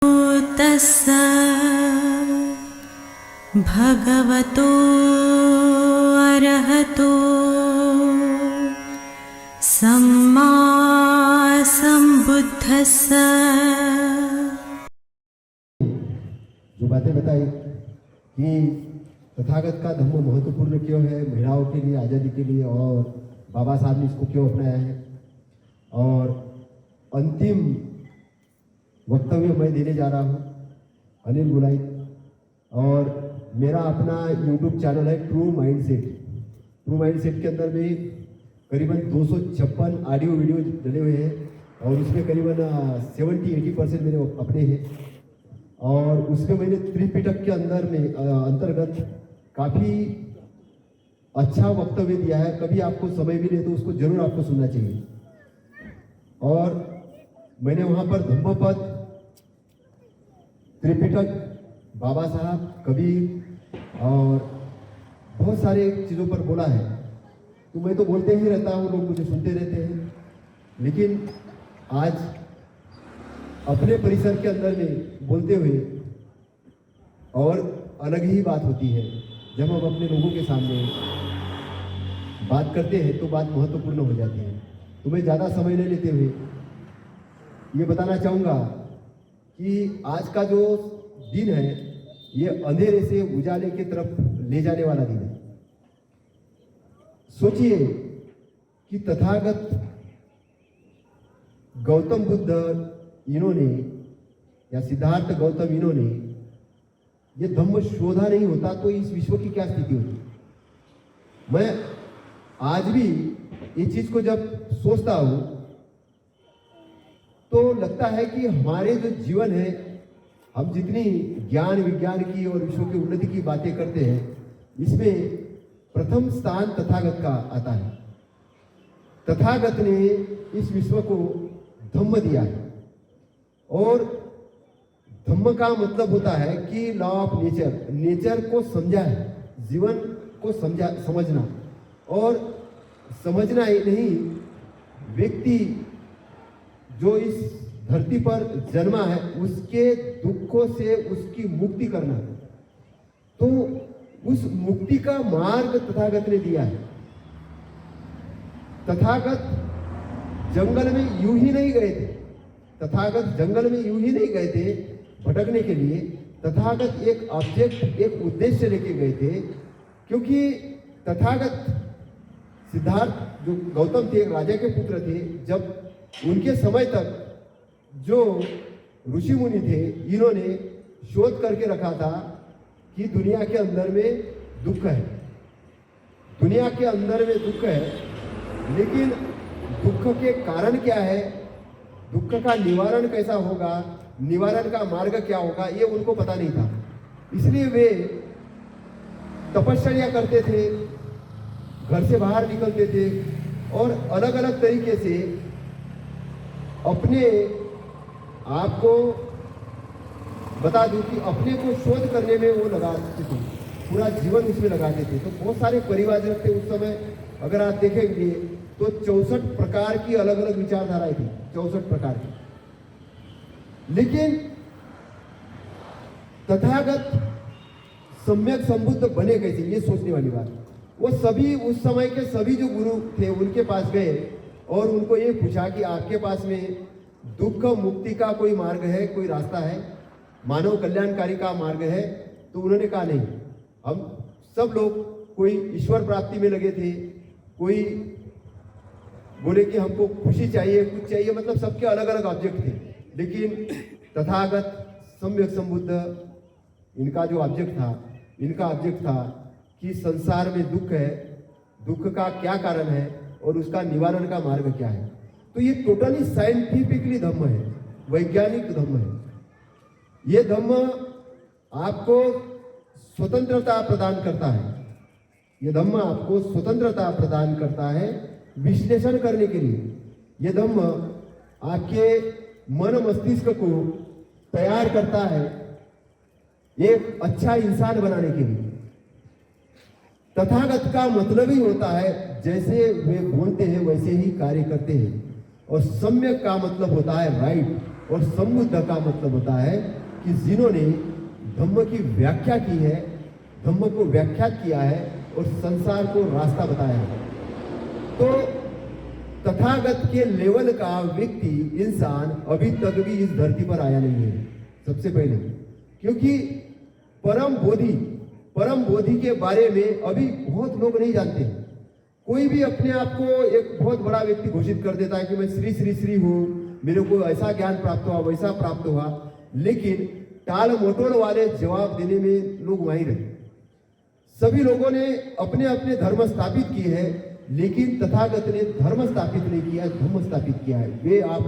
तस्स भगवतो अरहतो सम्मा सम्बुद्धस्स। जो बातें बताई कि तथागत का धम्म महत्वपूर्ण क्यों है, महिलाओं के लिए, आज़ादी के लिए, और बाबा साहब ने इसको क्यों अपनाया है, और अंतिम वक्तव्य मैं देने जा रहा हूँ अनिल गुलाइत, और मेरा अपना यूट्यूब चैनल है ट्रू माइंडसेट। ट्रू माइंडसेट के अंदर में करीबन 256 ऑडियो वीडियो डले हुए हैं, और उसमें करीबन 70-80% मेरे अपने हैं, और उसमें मैंने त्रिपिटक के अंदर में अंतर्गत काफ़ी अच्छा वक्तव्य दिया है। कभी आपको समय मिले तो उसको जरूर आपको सुनना चाहिए। और मैंने वहाँ पर धम्मपद, त्रिपिटक, बाबा साहब, कबीर और बहुत सारे चीज़ों पर बोला है। तो मैं तो बोलते ही रहता हूँ, लोग मुझे सुनते रहते हैं, लेकिन आज अपने परिसर के अंदर में बोलते हुए और अलग ही बात होती है। जब हम अपने लोगों के सामने बात करते हैं तो बात महत्वपूर्ण हो जाती है। तो मैं ज़्यादा समय नहीं लेते हुए ये बताना चाहूँगा कि आज का जो दिन है ये अंधेरे से उजाले की तरफ ले जाने वाला दिन है। सोचिए कि तथागत गौतम बुद्ध इन्होंने, या सिद्धार्थ गौतम इन्होंने ये धम्म शोधा नहीं होता तो इस विश्व की क्या स्थिति होती। मैं आज भी ये चीज को जब सोचता हूं तो लगता है कि हमारे जो जीवन है, हम जितनी ज्ञान विज्ञान की और विश्व की उन्नति की बातें करते हैं, इसमें प्रथम स्थान तथागत का आता है। तथागत ने इस विश्व को धम्म दिया है, और धम्म का मतलब होता है कि लॉ ऑफ नेचर, नेचर को समझा है, जीवन को समझना, और समझना ही नहीं, व्यक्ति जो इस धरती पर जन्मा है उसके दुखों से उसकी मुक्ति करना। तो उस मुक्ति का मार्ग तथागत ने दिया है। तथागत जंगल में यूं ही नहीं गए थे, तथागत जंगल में यूं ही नहीं गए थे भटकने के लिए। तथागत एक ऑब्जेक्ट, एक उद्देश्य लेके गए थे, क्योंकि तथागत सिद्धार्थ जो गौतम थे, एक राजा के पुत्र थे, जब उनके समय तक जो ऋषि मुनि थे, इन्होंने शोध करके रखा था कि दुनिया के अंदर में दुख है, दुनिया के अंदर में दुख है, लेकिन दुख के कारण क्या है, दुख का निवारण कैसा होगा, निवारण का मार्ग क्या होगा, ये उनको पता नहीं था। इसलिए वे तपश्चर्या करते थे, घर से बाहर निकलते थे, और अलग अलग तरीके से अपने आप को बता दूं कि अपने को शोध करने में वो लगाते थे, पूरा जीवन उसमें लगाते थे। तो बहुत सारे परिवारजन थे उस समय, अगर आप देखेंगे तो 64 प्रकार की अलग अलग विचारधाराएं थी, 64 प्रकार की। लेकिन तथागत सम्यक संबुद्ध बने कैसे, ये सोचने वाली बात। वो सभी उस समय के सभी जो गुरु थे उनके पास गए और उनको ये पूछा कि आपके पास में दुख मुक्ति का कोई मार्ग है, कोई रास्ता है, मानव कल्याणकारी का मार्ग है? तो उन्होंने कहा नहीं। हम सब लोग, कोई ईश्वर प्राप्ति में लगे थे, कोई बोले कि हमको खुशी चाहिए, कुछ चाहिए, मतलब सबके अलग अलग ऑब्जेक्ट थे। लेकिन तथागत सम्यक संबुद्ध इनका जो ऑब्जेक्ट था, इनका ऑब्जेक्ट था कि संसार में दुख है, दुख का क्या कारण है और उसका निवारण का मार्ग क्या है। तो ये टोटली साइंटिफिकली धम्म है, वैज्ञानिक धम्म है। ये धम्म आपको स्वतंत्रता प्रदान करता है, ये धम्म आपको स्वतंत्रता प्रदान करता है विश्लेषण करने के लिए। ये धम्म आपके मन मस्तिष्क को तैयार करता है एक अच्छा इंसान बनाने के लिए। तथागत का मतलब ही होता है जैसे वे बोलते हैं वैसे ही कार्य करते हैं, और सम्यक का मतलब होता है राइट, और संबुद्ध का मतलब होता है कि जिन्होंने धम्म की व्याख्या की है, धम्म को व्याख्यात किया है और संसार को रास्ता बताया है। तो तथागत के लेवल का व्यक्ति, इंसान अभी तक भी इस धरती पर आया नहीं है, सबसे पहले। क्योंकि परम बोधि के बारे में अभी बहुत लोग नहीं जानते। कोई भी अपने आप को एक बहुत बड़ा व्यक्ति घोषित कर देता है कि मैं श्री श्री श्री हूं, मेरे को ऐसा ज्ञान प्राप्त हुआ, वैसा प्राप्त हुआ, लेकिन टाल मटोल वाले जवाब देने में लोग माहिर हैं। सभी लोगों ने अपने अपने धर्म स्थापित किए हैं, लेकिन तथागत ने धर्म स्थापित नहीं किया, धम्म स्थापित किया है। वे ऑफ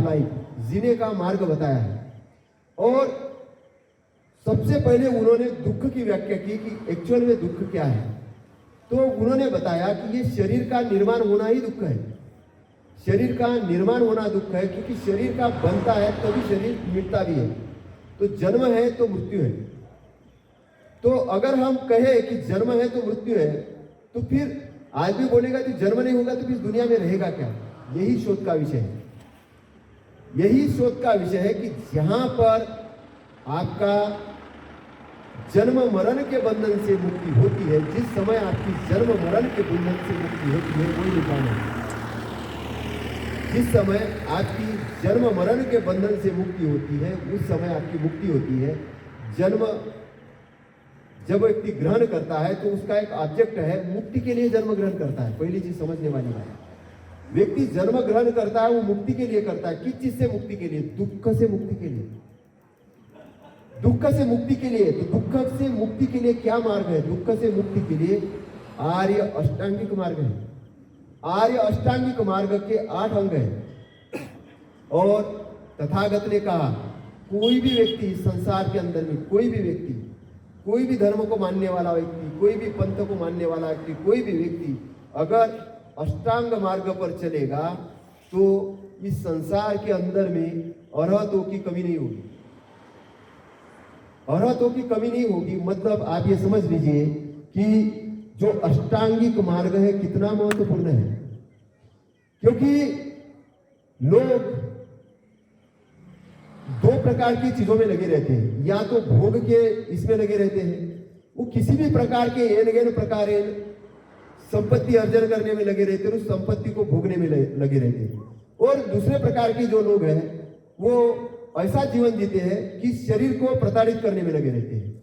लाइफ जीने का मार्ग बताया है। और सबसे पहले उन्होंने दुख की व्याख्या की कि एक्चुअल में दुख क्या है। तो उन्होंने बताया कि ये शरीर का निर्माण होना ही दुख है। शरीर का निर्माण होना दुख है, क्योंकि शरीर का बनता है तभी शरीर मिटता भी है। तो जन्म है तो मृत्यु है। तो अगर हम कहें कि जन्म है तो मृत्यु है, तो फिर आदमी बोलेगा कि जन्म नहीं होगा तो फिर दुनिया में रहेगा क्या? यही शोध का विषय है। यही शोध का विषय है कि जहां पर आपका जन्म मरण के बंधन से मुक्ति होती है, जिस समय आपकी जन्म मरण के बंधन से मुक्ति होती है, वही निकाल है। जिस समय आपकी जन्म मरण के बंधन से मुक्ति होती है, उस समय आपकी मुक्ति होती है। जन्म जब व्यक्ति ग्रहण करता है तो उसका एक ऑब्जेक्ट है, मुक्ति के लिए जन्म ग्रहण करता है। पहली चीज समझने वाली बात, व्यक्ति जन्म ग्रहण करता है वो मुक्ति के लिए करता है। किस चीज से मुक्ति के लिए? दुख से मुक्ति के लिए। दुख से मुक्ति के लिए। तो दुख से मुक्ति के लिए क्या मार्ग है? दुख से मुक्ति के लिए आर्य अष्टांगिक मार्ग है। आर्य अष्टांगिक मार्ग के 8 अंग हैं। और तथागत ने कहा कोई भी व्यक्ति संसार के अंदर में, कोई भी व्यक्ति, कोई भी धर्म को मानने वाला व्यक्ति, कोई भी पंथ को मानने वाला व्यक्ति, कोई भी व्यक्ति अगर अष्टांग मार्ग पर चलेगा तो इस संसार के अंदर में अरहतों की कमी नहीं होगी। अरहतों की कमी नहीं होगी। मतलब आप ये समझ लीजिए कि जो अष्टांगिक मार्ग है कितना महत्वपूर्ण है। क्योंकि लोग 2 प्रकार की चीजों में लगे रहते हैं। या तो भोग के इसमें लगे रहते हैं, वो किसी भी प्रकार के एन प्रकार संपत्ति अर्जन करने में लगे रहते हैं, उस संपत्ति को भोगने में लगे रहते हैं। और दूसरे प्रकार के जो लोग हैं वो ऐसा जीवन जीते हैं कि शरीर को प्रताड़ित करने में लगे रहते हैं।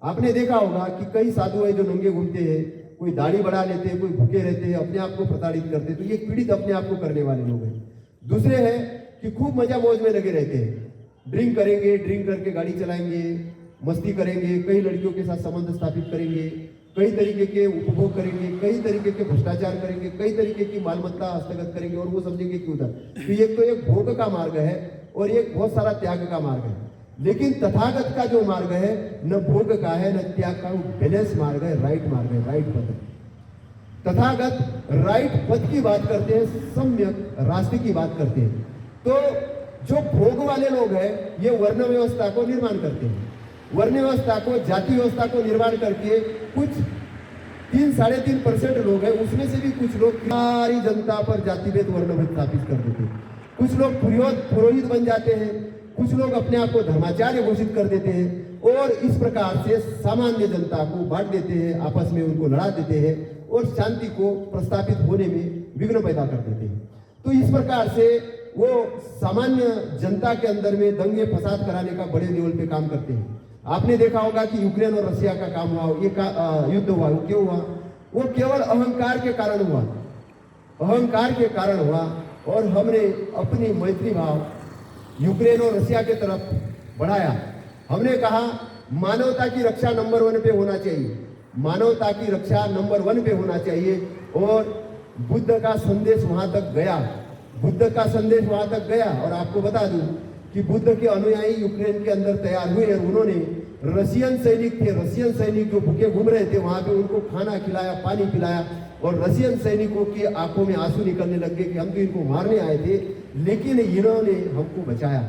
आपने देखा होगा कि कई साधु है जो नंगे घूमते हैं, कोई दाढ़ी बढ़ा लेते हैं, कोई भूखे रहते हैं, अपने आप को प्रताड़ित करते हैं। तो ये पीड़ित अपने आप को करने वाले लोग हैं। दूसरे हैं कि खूब मजा मौज में लगे रहते हैं, ड्रिंक करेंगे, ड्रिंक करके गाड़ी चलाएंगे, मस्ती करेंगे, कई लड़कियों के साथ संबंध स्थापित करेंगे, कई तरीके के उपभोग करेंगे, कई तरीके के भ्रष्टाचार करेंगे, कई तरीके की मालमत्ता हस्तगत करेंगे। और वो समझेंगे कि उधर तो एक भोग का मार्ग है और एक बहुत सारा त्याग का मार्ग है। लेकिन तथागत का जो मार्ग है न भोग का है न त्याग का, वो बैलेंस मार्ग है, राइट मार्ग है, राइट पथ। तथागत राइट पथ की बात करते हैं, सम्यक रास्ते की बात करते हैं। तो जो भोग वाले लोग हैं ये वर्ण व्यवस्था को निर्माण करते हैं। वर्ण व्यवस्था को, जाति व्यवस्था को निर्माण करके कुछ 3-3.5% लोग हैं, उसमें से भी कुछ लोग सारी जनता पर जातिभेद वर्णभेद स्थापित कर देते हैं। कुछ लोग पुरोहित बन जाते हैं, कुछ लोग अपने आप को धर्माचार्य घोषित कर देते हैं और इस प्रकार से सामान्य जनता को बांट देते हैं, आपस में उनको लड़ा देते हैं और शांति को प्रस्थापित होने में विघ्न पैदा कर देते हैं। तो इस प्रकार से वो सामान्य जनता के अंदर में दंगे फसाद कराने का बड़े लेवल पे काम करते हैं। आपने देखा होगा कि यूक्रेन और रशिया का काम हुआ, ये युद्ध हुआ, वो क्यों हुआ? वो केवल अहंकार के कारण हुआ, अहंकार के कारण हुआ। और हमने अपनी मैत्री भाव यूक्रेन और रशिया के तरफ बढ़ाया। हमने कहा मानवता की रक्षा नंबर 1 पे होना चाहिए, मानवता की रक्षा नंबर 1 पे होना चाहिए। और बुद्ध का संदेश वहां तक गया, बुद्ध का संदेश वहां तक गया। और आपको बता दूं कि बुद्ध के अनुयायी यूक्रेन के अंदर तैयार हुए और उन्होंने रशियन सैनिक थे, रशियन सैनिक जो भूखे घूम रहे थे वहां पे उनको खाना खिलाया, पानी पिलाया। और रशियन सैनिकों की आंखों में आंसू निकलने लग गए कि हम तो इनको मारने आए थे, लेकिन इन्होंने हमको बचाया,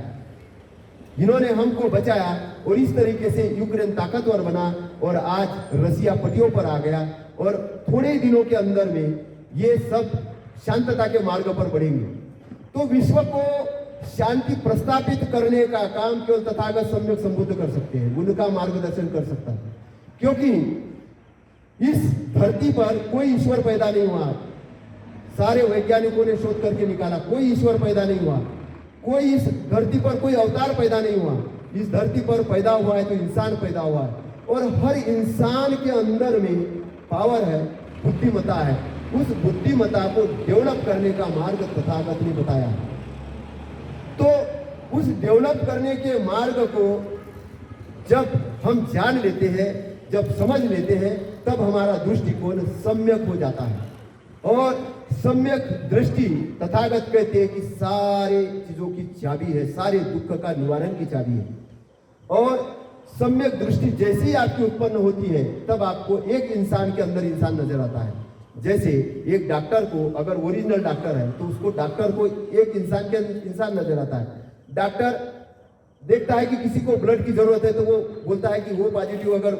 इन्होंने हमको बचाया। और इस तरीके से यूक्रेन ताकतवर बना और आज रसिया पटियों पर आ गया। और थोड़े दिनों के अंदर में ये सब शांतता के मार्ग पर बढ़ेंगे। तो विश्व को शांति प्रस्थापित करने का काम केवल तथागत सम्यक संबुद्ध कर सकते हैं, उनका मार्गदर्शन कर सकता है। क्योंकि इस धरती पर कोई ईश्वर पैदा नहीं हुआ। सारे वैज्ञानिकों ने शोध करके निकाला, कोई ईश्वर पैदा नहीं हुआ, कोई इस धरती पर कोई अवतार पैदा नहीं हुआ। इस धरती पर पैदा हुआ है तो इंसान पैदा हुआ है, और हर इंसान के अंदर में पावर है, बुद्धिमत्ता है। उस बुद्धिमत्ता को डेवलप करने का मार्ग तथागत ने बताया है। तो उस डेवलप करने के मार्ग को जब हम जान लेते हैं, जब समझ लेते हैं, तब हमारा दृष्टिकोण सम्यक हो जाता है। और सम्यक दृष्टि तथागत कहते हैं कि सारे चीजों की चाबी है, सारे दुख का निवारण की चाबी है। और सम्यक दृष्टि जैसे ही आपकी उत्पन्न होती है, तब आपको एक इंसान के अंदर इंसान नजर आता है। जैसे एक डॉक्टर को, अगर ओरिजिनल डॉक्टर है तो उसको डॉक्टर को एक इंसान के इंसान नजर आता है। डॉक्टर देखता है कि किसी को ब्लड की जरूरत है तो वो बोलता है कि वो पॉजिटिव, अगर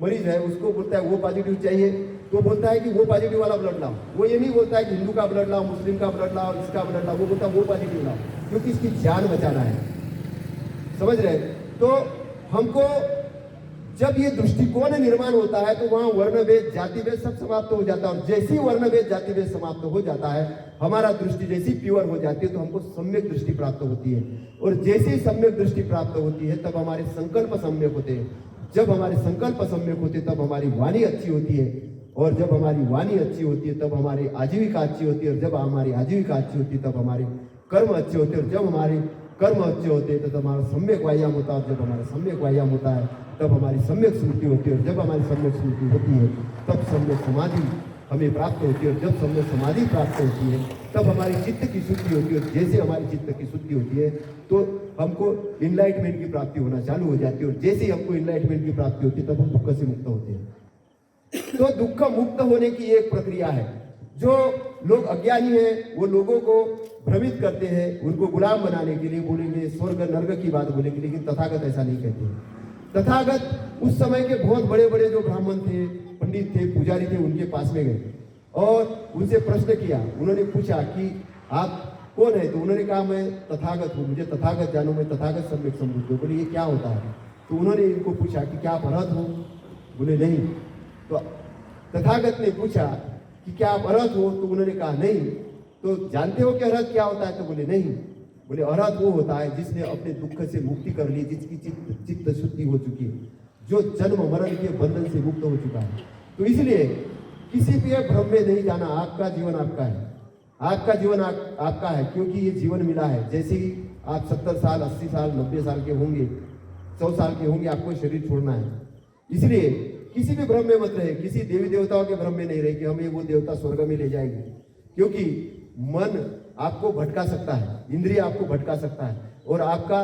मरीज है उसको बोलता है वो पॉजिटिव चाहिए तो बोलता है कि वो पॉजिटिव वाला ब्लड लाओ। वो ये नहीं बोलता है कि हिंदू का ब्लड लाओ, मुस्लिम का ब्लड लाओ, इसका ब्लड लाओ, वो बोलता है वो पॉजिटिव लाओ, क्योंकि इसकी जान बचाना है। समझ रहे? तो हमको जब ये दृष्टिकोण निर्माण होता है तो वहां वर्णभेद, जातिभेद सब समाप्त हो जाता है। और जैसे ही वर्णभेद, जातिभेद समाप्त हो जाता है, हमारा दृष्टि जैसी प्योर हो जाती है तो हमको सम्यक दृष्टि प्राप्त होती है। और जैसे ही सम्यक दृष्टि प्राप्त होती है तब हमारे संकल्प सम्यक होते हैं। जब हमारे संकल्प सम्यक होते हैं तब हमारी वाणी अच्छी होती है, और जब हमारी वाणी अच्छी होती है तब हमारी आजीविका अच्छी होती है, और जब हमारी आजीविका अच्छी होती है तब हमारे कर्म अच्छे होते हैं, और जब हमारे कर्म अच्छे होते हैं तो हमारा सम्यक व्यायाम होता है। जब हमारा सम्यक व्यायाम होता है तब हमारी सम्यक स्मृति होती है, और जब हमारी सम्यक स्मृति होती है तब सम्यक समाधि हमें प्राप्त होती है, और जब सम्यक समाधि प्राप्त होती है तब हमारी चित्त की शुद्धि होती है। और जैसे हमारी चित्त की शुद्धि होती है तो हमको इनलाइटमेंट की प्राप्ति होना चालू हो जाती है, और जैसे ही हमको इनलाइटमेंट की प्राप्ति होती है तब हम दुख से मुक्त होते हैं। तो दुख मुक्त होने की एक प्रक्रिया है। जो लोग अज्ञानी हैं वो लोगों को भ्रमित करते हैं, उनको गुलाम बनाने के लिए बोलेंगे, स्वर्ग नर्क की बात बोलेंगे, लेकिन तथागत ऐसा नहीं कहते हैं। तथागत उस समय के बहुत बड़े बड़े जो ब्राह्मण थे, पंडित थे, पुजारी थे, उनके पास में गए और उनसे प्रश्न किया। उन्होंने पूछा कि आप कौन है? तो उन्होंने कहा मैं तथागत हूँ, मुझे तथागत जानो, मैं तथागत सम्यक संबुद्ध हूँ। बोले ये क्या होता है? तो उन्होंने इनको पूछा कि क्या आप अरहत हो? बोले नहीं। तो तथागत ने पूछा कि क्या आप अरहत हो? तो उन्होंने कहा नहीं। तो जानते हो कि अरहत क्या होता है? तो बोले नहीं। बोले अरहत वो होता है जिसने अपने दुख से मुक्ति कर ली, जिसकी चित्त शुद्धि हो चुकी है, जो जन्म मरण के बंधन से मुक्त हो चुका है। तो इसलिए किसी भी भ्रम में नहीं जाना। आपका जीवन आपका है, आपका जीवन आपका है, क्योंकि ये जीवन मिला है। जैसे ही आप 70 साल, 80 साल, 90 साल के होंगे, 100 साल के होंगे, आपको शरीर छोड़ना है। इसलिए किसी भी भ्रम में मत रहे, किसी देवी देवताओं के भ्रम में नहीं रहे कि हमें वो देवता स्वर्ग में ले जाएंगे, क्योंकि मन आपको भटका सकता है, इंद्रिय आपको भटका सकता है, और आपका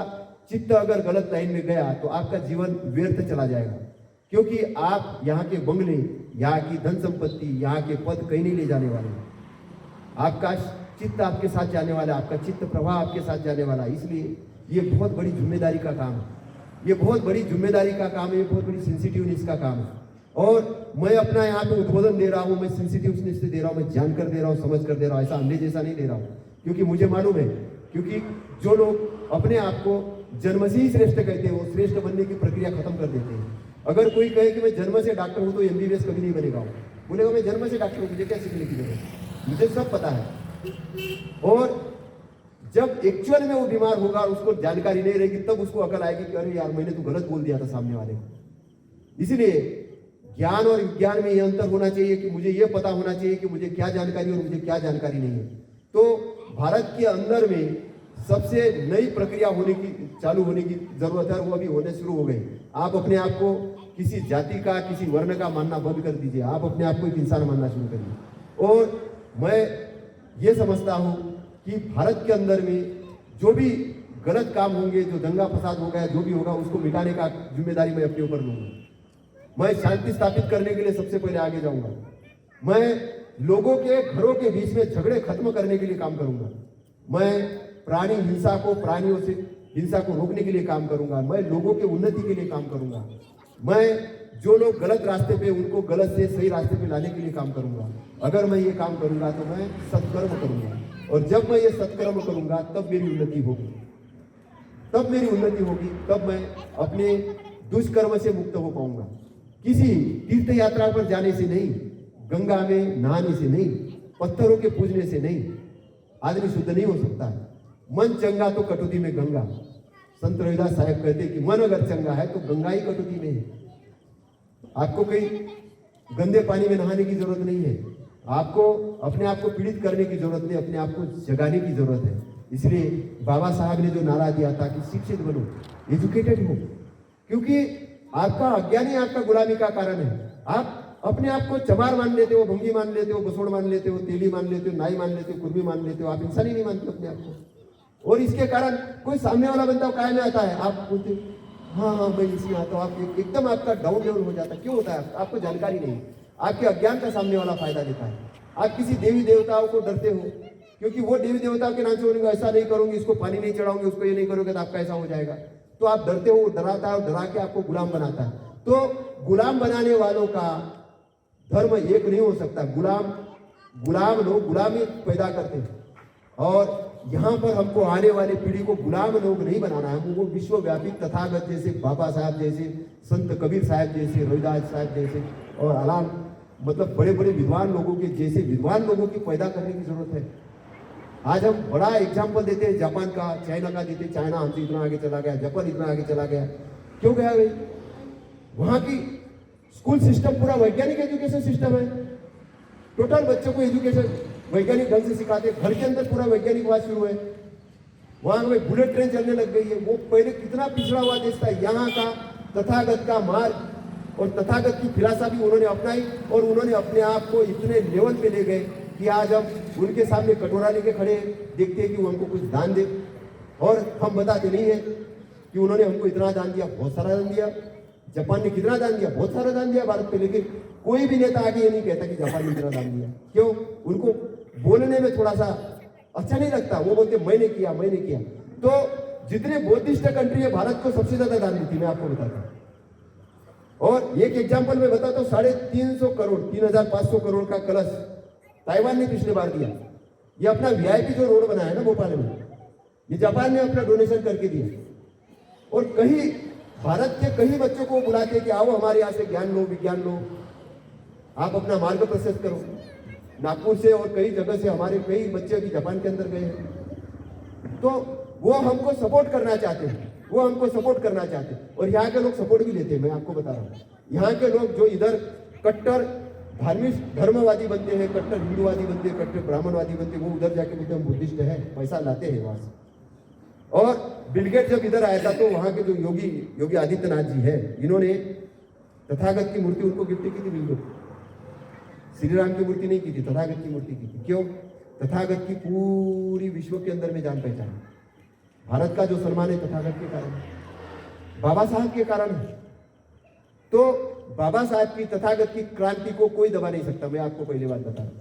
चित्त अगर गलत लाइन में गया तो आपका जीवन व्यर्थ चला जाएगा। क्योंकि आप यहाँ के बंगले, यहाँ की धन संपत्ति, यहाँ के पद कहीं नहीं ले जाने वाले। आपका चित्त आपके साथ जाने वाला, आपका चित्त प्रवाह आपके साथ जाने वाला। इसलिए ये बहुत बड़ी जिम्मेदारी का काम है, ये बहुत बड़ी जिम्मेदारी का काम है, ये बहुत बड़ी सेंसिटिवनेस का काम है। और मैं अपना यहाँ पे उद्बोधन दे रहा हूँ, मैं सेंसिटिवनेस से दे रहा हूँ, मैं जानकर दे रहा हूँ, समझ कर दे रहा हूँ, ऐसा अंधे जैसा नहीं दे रहा हूँ, क्योंकि मुझे मालूम है। क्योंकि जो लोग अपने आप को जन्म से ही श्रेष्ठ कहते हैं, वो श्रेष्ठ बनने की प्रक्रिया खत्म कर देते हैं। अगर कोई कहे कि मैं जन्म से डॉक्टर हूँ तो MBBS कभी नहीं बनेगा, बोलेगा मैं जन्म से डॉक्टर हूँ, मुझे क्या सीखने की जरूरत, मुझे सब पता है। और जब एक्चुअल में वो बीमार होगा और उसको जानकारी नहीं रहेगी, तब उसको अकल आएगी कि अरे यार मैंने तो गलत बोल दिया था सामने वाले को। इसलिए ज्ञान और विज्ञान में ये अंतर होना चाहिए कि मुझे ये पता होना चाहिए कि मुझे क्या जानकारी और मुझे क्या जानकारी नहीं है। तो भारत के अंदर में सबसे नई प्रक्रिया चालू होने की जरूरत है, और वो अभी होने शुरू हो गई। आप अपने आप को किसी जाति का, किसी वर्ण का मानना बंद कर दीजिए, आप अपने आप को एक इंसान मानना शुरू करिए। और मैं ये समझता हूँ कि भारत के अंदर में जो भी गलत काम होंगे, जो दंगा फसाद हो गया, जो भी होगा, उसको मिटाने का जिम्मेदारी मैं अपने ऊपर लूंगा। मैं शांति स्थापित करने के लिए सबसे पहले आगे जाऊंगा। मैं लोगों के घरों के बीच में झगड़े खत्म करने के लिए काम करूंगा। मैं प्राणी हिंसा को, प्राणियों से हिंसा को रोकने के लिए काम करूंगा। मैं लोगों के उन्नति के लिए काम करूंगा। मैं जो लोग गलत रास्ते पे, उनको गलत से सही रास्ते पे लाने के लिए काम करूंगा। अगर मैं ये काम करूंगा तो मैं सत्कर्म करूंगा। और जब मैं ये सत्कर्म करूंगा तब मेरी उन्नति होगी, तब मेरी उन्नति होगी, तब मैं अपने दुष्कर्म से मुक्त हो पाऊंगा। किसी तीर्थ यात्रा पर जाने से नहीं, गंगा में नहाने से नहीं, पत्थरों के पूजने से नहीं आदमी शुद्ध नहीं हो सकता है। मन चंगा तो कटौती में गंगा। संत रविदास साहब कहते हैं कि मन अगर चंगा है तो गंगा ही कटौती में है। आपको कहीं गंदे पानी में नहाने की जरूरत नहीं है, आपको अपने आप को पीड़ित करने की जरूरत नहीं, अपने आप को जगाने की जरूरत है। इसलिए बाबा साहब ने जो नारा दिया था कि शिक्षित बनो, एजुकेटेड हो, क्योंकि आपका अज्ञान ही आपका गुलामी का कारण है। आप अपने आप को चमार मान लेते हो, भंगी मान लेते हो, बसोड़ मान लेते हो, तेली मान लेते हो, नाई मान लेते हो, कुर्मी मान लेते हो, आप इंसान ही नहीं मानते अपने आप को। और इसके कारण कोई सामने वाला बंदा काय में आता है, आप बोलते हाँ हाँ मैं इसमें आता हूँ, आप एकदम आपका डाउन लेवल हो जाता है। क्यों होता है? आपको जानकारी नहीं, आपके अज्ञान का सामने वाला फायदा लेता है। आप किसी देवी देवताओं को डरते हो, क्योंकि वो देवी देवताओं के नाम से बोलेंगे ऐसा नहीं करूंगी, इसको पानी नहीं चढ़ाऊंगी, उसको ये नहीं करोगे तो आपका ऐसा हो जाएगा। तो आप डरते हो, डराता है, डरा के आपको गुलाम बनाता है। तो गुलाम बनाने वालों का धर्म एक नहीं हो सकता। गुलाम लोग गुलामी पैदा करते हैं, और यहाँ पर हमको आने वाले पीढ़ी को गुलाम लोग नहीं बनाना है। वो विश्वव्यापी तथागत जैसे बाबा साहब जैसे, संत कबीर साहब जैसे, रविदास साहब जैसे और अलाम मतलब बड़े बड़े विद्वान लोगों के जैसे विद्वान लोगों की पैदा करने की जरूरत है। आज हम बड़ा एग्जाम्पल देते हैं जापान का, चाइना का देते हैं। चाइना हमसे इतना आगे चला गया, जापान इतना आगे चला गया। क्यों गया भाई? वहाँ की स्कूल सिस्टम पूरा वैज्ञानिक एजुकेशन सिस्टम है। टोटल बच्चों को एजुकेशन वैज्ञानिक ढंग से सिखाते, घर के अंदर पूरा वैज्ञानिक बात शुरू है। वहां में बुलेट ट्रेन चलने लग गई है। वो पहले कितना पिछड़ा हुआ देश था। यहाँ का तथागत का मार्ग और तथागत की फिलासफी उन्होंने अपनाई, और उन्होंने अपने आप को इतने लेवल पे ले गए कि आज हम उनके सामने कटोरा लेके खड़े देखते हैं कि वो हमको कुछ दान दे, और हम बताते नहीं है कि उन्होंने हमको इतना दान दिया, बहुत सारा दान दिया। जापान ने कितना दान दिया? बहुत सारा दान दिया भारत पे। लेकिन कोई भी नेता आगे ये नहीं कहता कि जापान ने कितना दान दिया। क्यों? उनको बोलने में थोड़ा सा अच्छा नहीं लगता। वो बोलते मैंने किया, मैंने किया। तो जितने बुद्धिस्ट कंट्री है, भारत को सबसे ज्यादा दान दी थी, मैं आपको बताता हूँ। और एक एग्जाम्पल मैं बताता हूँ, 350 करोड़ 3500 करोड़ का कलश ताइवान ने पिछले बार दिया। ये अपना वीआईपी जो रोड बनाया है ना भोपाल में, ये जापान ने अपना डोनेशन करके दिया। और कहीं भारत के कई बच्चों को बुलाते कि आओ हमारे यहाँ से ज्ञान लो, विज्ञान लो, आप अपना मार्ग प्रशस्त करो। नागपुर से और कई जगह से हमारे कई बच्चे अभी जापान के अंदर गए हैं। तो वो हमको सपोर्ट करना चाहते हैं, वो हमको सपोर्ट करना चाहते हैं। और यहाँ के लोग सपोर्ट भी लेते हैं। मैं आपको बता रहा हूँ, यहाँ के लोग जो इधर कट्टर धार्मिक धर्मवादी बनते हैं, कट्टर हिंदूवादी बनते हैं, कट्टर ब्राह्मणवादी बनते हैं, वो उधर जाके बोलते हम बुद्धिस्ट है, पैसा लाते हैं वहां से। और बिल गेट्स जब इधर आया था तो वहां के जो योगी आदित्यनाथ जी है, इन्होंने तथागत की मूर्ति उनको गिफ्ट की थी। बिल्कुल श्री राम की मूर्ति नहीं की थी, तथागत की मूर्ति की थी। क्यों? तथागत की पूरी विश्व के अंदर में जान पहचान। भारत का जो सम्मान है तथागत के कारण, बाबा साहब के कारण है। तो बाबा साहब की तथागत की क्रांति को कोई दबा नहीं सकता। मैं आपको पहली बात बता रहा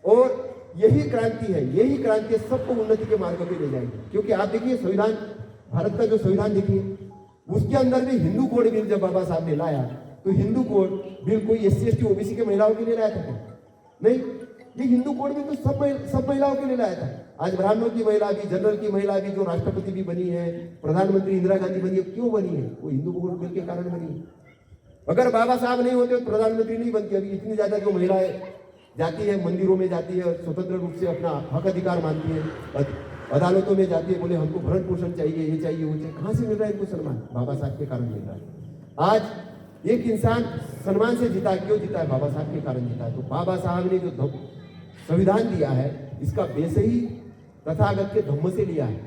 हूं। और यही क्रांति है, यही क्रांति सबको उन्नति के मार्ग पे ले जाएगी। क्योंकि आप देखिए संविधान, भारत का जो संविधान देखिए, उसके अंदर भी हिंदू कोड बिल जब बाबा साहब ने लाया, तो हिंदू कोड बिल कोई SC ST OBC के महिलाओं के लिए लाया था क्या? नहीं, ये हिंदू कोड बिल तो सब महिलाओं के लिए लाया था। आज ब्राह्मणों की महिला भी, जनरल की महिला भी, जो राष्ट्रपति भी बनी है, प्रधानमंत्री इंदिरा गांधी बनी है, क्यों बनी है? वो हिंदू कोड बिल के कारण बनी है। अगर बाबा साहब नहीं होते तो प्रधानमंत्री नहीं बनती। अभी इतनी ज्यादा जो महिलाएं जाती है, मंदिरों में जाती है, स्वतंत्र रूप से अपना हक अधिकार मानती है, अदालतों में जाती है, बोले हमको भरण पोषण चाहिए, ये चाहिए, वो चाहिए। कहाँ से मिल रहा है इनको सम्मान? बाबा साहब के कारण मिल रहा है। आज एक इंसान सम्मान से जीता, क्यों जीता है? बाबा साहब के कारण जीता है। तो बाबा साहब ने जो संविधान दिया है, इसका बेस ही तथागत के धम्म से लिया है।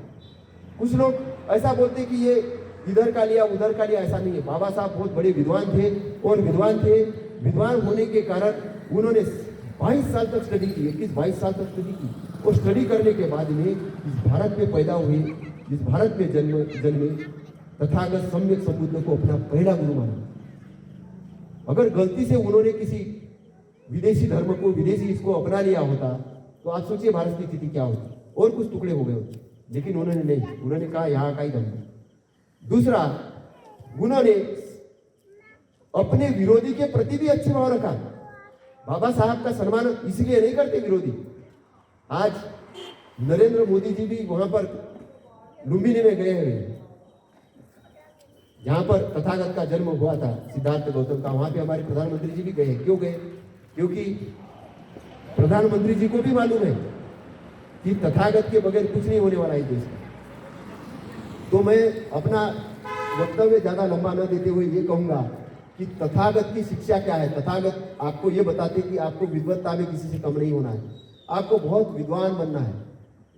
कुछ लोग ऐसा बोलते कि ये इधर का लिया, उधर का लिया, ऐसा नहीं है। बाबा साहब बहुत बड़े विद्वान थे, और विद्वान होने के कारण उन्होंने 22 साल तक स्टडी की, 21-22 साल तक स्टडी की। और स्टडी करने के बाद में इस भारत में पैदा हुए, इस भारत में जन्मे तथागत सम्यक संबुद्ध को अपना पहला गुरु माना। अगर गलती से उन्होंने किसी विदेशी धर्म को, विदेशी इसको अपना लिया होता, तो आप सोचिए भारत की स्थिति क्या होती, और कुछ टुकड़े हो गए होते। लेकिन उन्होंने नहीं, उन्होंने कहा यहाँ का ही धर्म। दूसरा, उन्होंने अपने विरोधी के प्रति भी अच्छे भाव रखा। बाबा साहब का सम्मान इसलिए नहीं करते विरोधी। आज नरेंद्र मोदी जी भी वहां पर लुम्बिनी में गए हुए हैं, जहां पर तथागत का जन्म हुआ था, सिद्धार्थ गौतम का। वहां पे हमारे प्रधानमंत्री जी भी गए। क्यों गए? क्योंकि प्रधानमंत्री जी को भी मालूम है कि तथागत के बगैर कुछ नहीं होने वाला है देश में। तो मैं अपना वक्तव्य ज्यादा लंबा न देते हुए ये कहूंगा कि तथागत की शिक्षा क्या है। तथागत आपको ये बताते कि आपको विद्वत्ता में किसी से कम नहीं होना है, आपको बहुत विद्वान बनना है।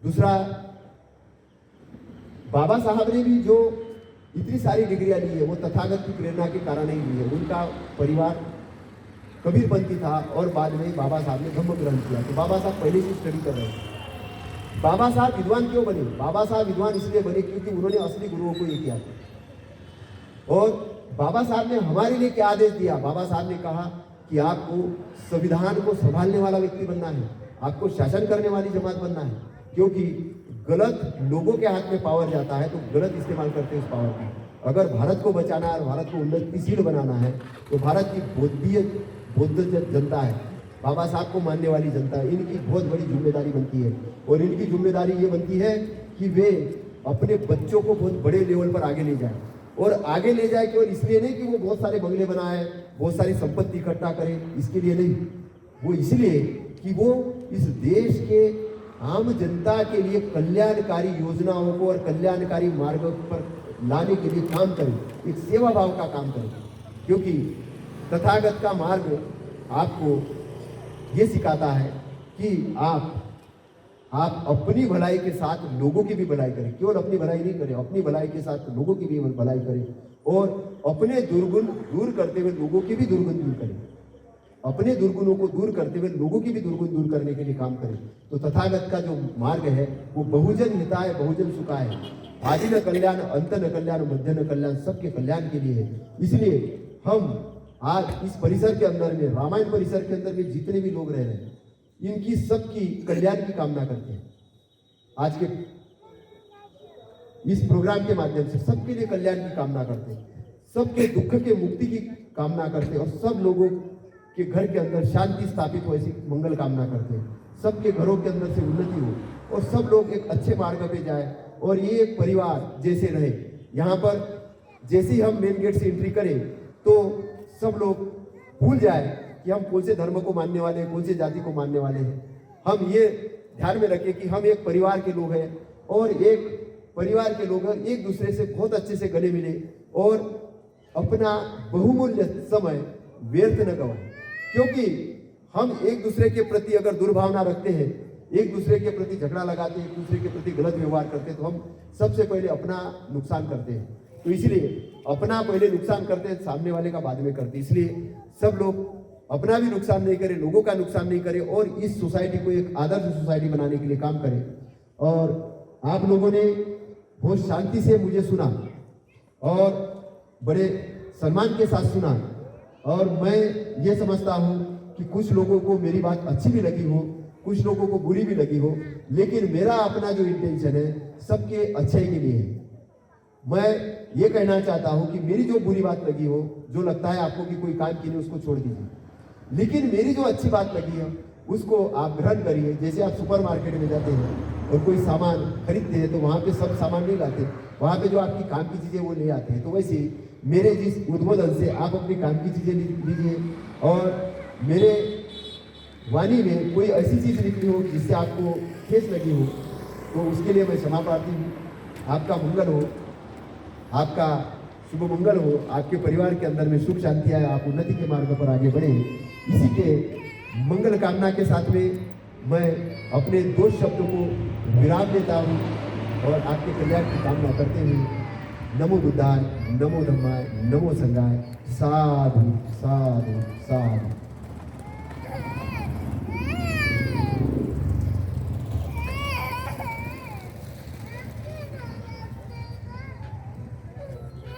दूसरा, बाबा साहब ने भी जो इतनी सारी डिग्रियां ली है वो तथागत की प्रेरणा के कारण ही ली है। उनका परिवार कबीरपंथी था और बाद में बाबा साहब ने धम्म ग्रहण किया। तो बाबा साहब पहले से स्टडी कर रहे थे। बाबा साहब विद्वान क्यों बने? बाबा साहब विद्वान इसलिए बने क्योंकि उन्होंने असली गुरुओं को ये किया था। और बाबा साहब ने हमारे लिए क्या आदेश दिया? बाबा साहब ने कहा कि आपको संविधान को संभालने वाला व्यक्ति बनना है, आपको शासन करने वाली जमात बनना है। क्योंकि गलत लोगों के हाथ में पावर जाता है तो गलत इस्तेमाल करते हैं उस पावर का। अगर भारत को बचाना है और भारत को उन्नतिशील बनाना है तो भारत की बौद्ध जनता है, बाबा साहब को मानने वाली जनता है, इनकी बहुत बड़ी जिम्मेदारी बनती है। और इनकी जिम्मेदारी ये बनती है कि वे अपने बच्चों को बहुत बड़े लेवल पर आगे ले जाए। और आगे ले जाए केवल इसलिए नहीं कि वो बहुत सारे बंगले बनाए, बहुत सारी संपत्ति इकट्ठा करें, इसके लिए नहीं, वो इसलिए कि वो इस देश के आम जनता के लिए कल्याणकारी योजनाओं को और कल्याणकारी मार्ग पर लाने के लिए काम करें, एक सेवा भाव का काम करें। क्योंकि तथागत का मार्ग आपको ये सिखाता है कि आप अपनी भलाई के साथ लोगों की भी भलाई करें। केवल अपनी भलाई नहीं करें, अपनी भलाई के साथ लोगों की भी भलाई करें और अपने दुर्गुण दूर करते हुए लोगों की भी दुर्गुण दूर करें। अपने दुर्गुणों को दूर करते हुए लोगों की भी दुर्गुण दूर करने के लिए काम करें। तो तथागत का जो मार्ग है वो बहुजन हिताय बहुजन सुखाय है। आदि न कल्याण, अंत न कल्याण, मध्य न कल्याण, सबके कल्याण के लिए है। इसलिए हम आज इस परिसर के अंदर में, रामायण परिसर के अंदर में जितने भी लोग रह रहे हैं, इनकी सबकी कल्याण की कामना करते हैं। आज के इस प्रोग्राम के माध्यम से सबके लिए कल्याण की कामना करते हैं, सबके दुख के मुक्ति की कामना करते हैं और सब लोगों के घर के अंदर शांति स्थापित हो ऐसी मंगल कामना करते हैं। सबके घरों के अंदर से उन्नति हो और सब लोग एक अच्छे मार्ग पे जाए और ये एक परिवार जैसे रहे। यहाँ पर जैसे ही हम मेन गेट से एंट्री करें तो सब लोग भूल जाए कि हम कौन से धर्म को मानने वाले हैं, कौन से जाति को मानने वाले हैं। हम ये ध्यान में रखें कि हम एक परिवार के लोग हैं और एक परिवार के लोग एक दूसरे से बहुत अच्छे से गले मिले और अपना बहुमूल्य समय व्यर्थ न गवाएं। क्योंकि हम एक दूसरे के प्रति अगर दुर्भावना रखते हैं, एक दूसरे के प्रति झगड़ा लगाते हैं, एक दूसरे के प्रति गलत व्यवहार करते हैं तो हम सबसे पहले अपना नुकसान करते हैं। तो इसलिए अपना पहले नुकसान करते हैं, सामने वाले का बाद में करते हैं। इसलिए सब लोग अपना भी नुकसान नहीं करें, लोगों का नुकसान नहीं करें और इस सोसाइटी को एक आदर्श सोसाइटी बनाने के लिए काम करें। और आप लोगों ने बहुत शांति से मुझे सुना और बड़े सम्मान के साथ सुना और मैं ये समझता हूँ कि कुछ लोगों को मेरी बात अच्छी भी लगी हो, कुछ लोगों को बुरी भी लगी हो, लेकिन मेरा अपना जो इंटेंशन है सबके अच्छाई के लिए है। मैं ये कहना चाहता हूँ कि मेरी जो बुरी बात लगी हो, जो लगता है आपको कि कोई काम की नहीं, उसको छोड़ दीजिए, लेकिन मेरी जो अच्छी बात लगी है उसको आप ग्रहण करिए। जैसे आप सुपरमार्केट में जाते हैं और कोई सामान खरीदते हैं तो वहाँ पे सब सामान नहीं लाते, वहाँ पे जो आपकी काम की चीज़ें वो ले आते हैं। तो वैसे मेरे जिस उद्बोधन से आप अपनी काम की चीज़ें लीजिए और मेरे वाणी में कोई ऐसी चीज़ निकली हो जिससे आपको ठेस लगी हो तो उसके लिए मैं क्षमा प्रार्थी हूँ। आपका मंगल हो, आपका शुभ मंगल हो, आपके परिवार के अंदर में सुख शांति आए, आप उन्नति के मार्ग पर आगे बढ़े। इसी के मंगल कामना के साथ में मैं अपने 2 शब्दों को विराम देता हूँ और आपके कल्याण की कामना करते हुए नमो बुद्धाय, नमो धम्माय, नमो संघाय, साधु साधु साधु।